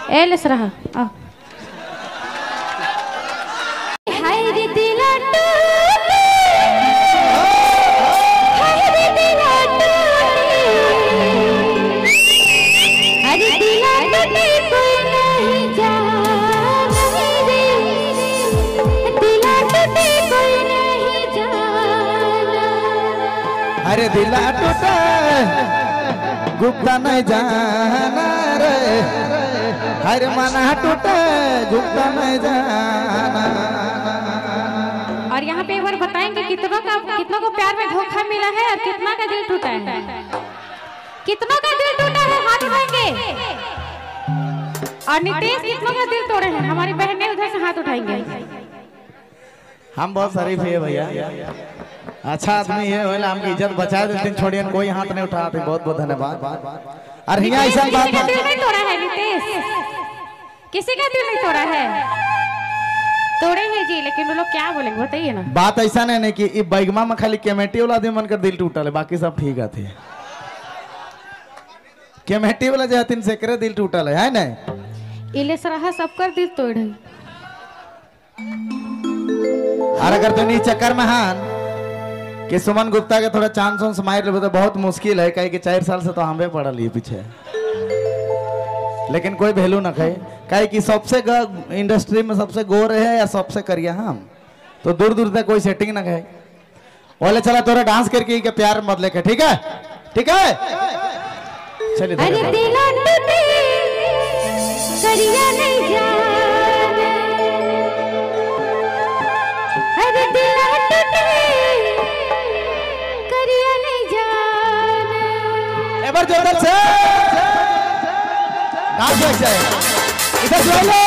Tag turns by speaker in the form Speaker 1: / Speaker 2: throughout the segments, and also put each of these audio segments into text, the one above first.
Speaker 1: एलस रहा हाय रे दिला टूटे हाय रे दिला टूटे अरे दिला टूटे कोई नहीं जाना रे दिला टूटे कोई नहीं जाना
Speaker 2: अरे दिला टूटे गुप्ता नहीं जाना रे हरे मना टूटे गुप्ता नहीं जाना।
Speaker 1: और यहाँ पे एक बार बताएंगे कितनों को प्यार में धोखा मिला है और कितना का दिल टूटा है, कितनों का दिल टूटा है हाथ उठाएंगे। और नितेश कितनों का दिल तोड़े हैं, हमारी बहन ने उधर से हाथ उठाएंगे।
Speaker 2: हम बहुत शरीफ है भैया, अच्छा आदमी है, हमकी इज्जत बचा देते छोड़िए, कोई हाथ नहीं उठाते। बहुत बहुत धन्यवाद। और हिया ऐसा बात
Speaker 1: दिल नहीं तोड़ा है नितेश, किसी का दिल नहीं तोड़ा है, तोड़े हैं जी, लेकिन वो लोग क्या बोलेंगे बताइए ना।
Speaker 2: बात ऐसा नहीं कि ये बैगमा में खाली कमेटी वाला आदमी मन कर दिल टूटल है, बाकी सब ठीक है। कमेटी वाला जो तीन सेकरे दिल टूटल है ना,
Speaker 1: इले सराहा सबकर दिल तोड़े।
Speaker 2: और अगर तुम इस चक्कर में हान कि सुमन गुप्ता के थोड़ा चांस वांस मार ले तो बहुत मुश्किल है, कहे कि 4 साल से तो हमें पड़ा लिए पीछे, लेकिन कोई वैल्यू ना कहे, कहे कि सबसे इंडस्ट्री में सबसे गोर है या सबसे करिया हम, तो दूर दूर तक कोई सेटिंग ना कहे। बोले चला तोरा डांस करके के प्यार मत लेके, ठीक है ठीक है चलिए।
Speaker 1: अरे दिला टूटे करिया नहीं जाना, अरे दिला टूटे करिया नहीं जाना।
Speaker 2: एक बार जोरदार से डांस लग जाए, इधर से लो।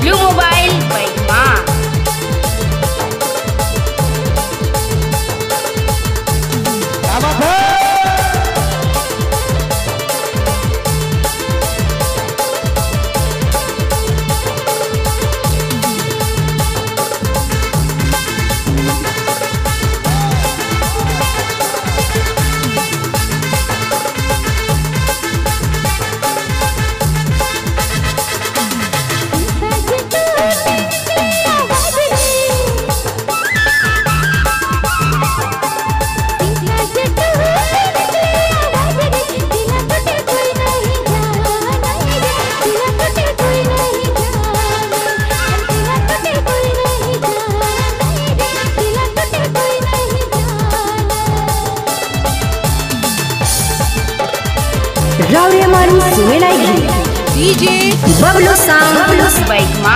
Speaker 3: Blue mobile बैगमा।
Speaker 2: क्या बात है?
Speaker 3: राउरे मारू सुने लागी डीजे बबलू साउंड बैगमा।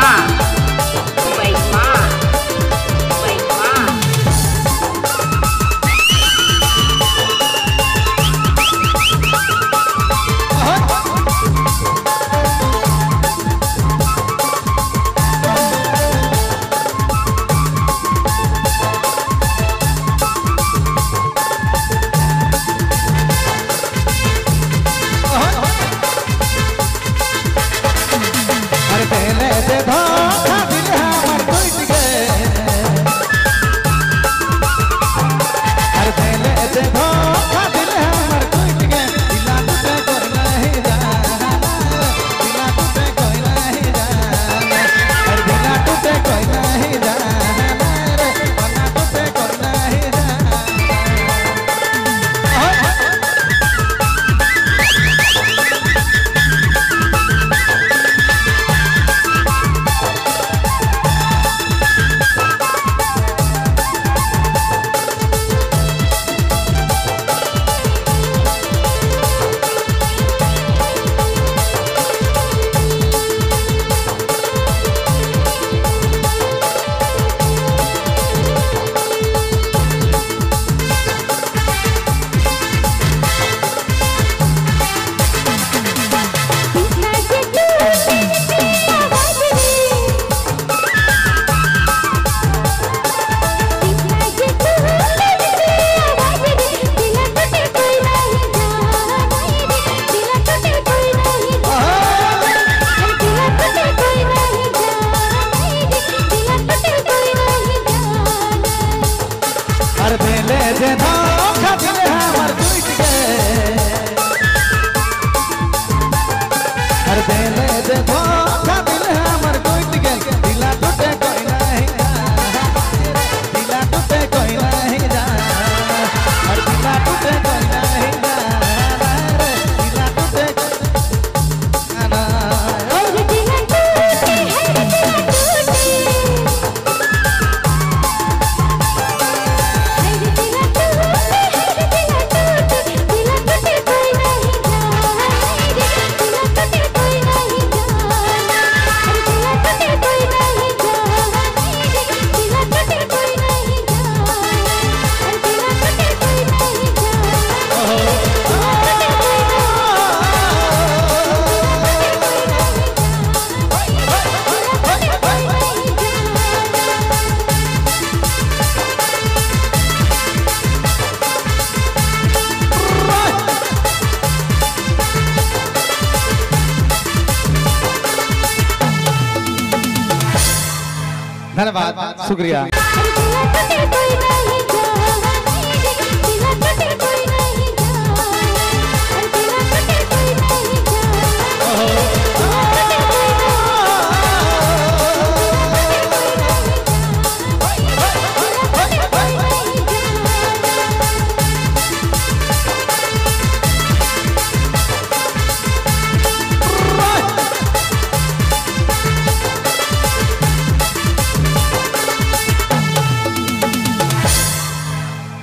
Speaker 2: धन्यवाद, शुक्रिया।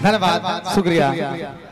Speaker 2: धन्यवाद, शुक्रिया।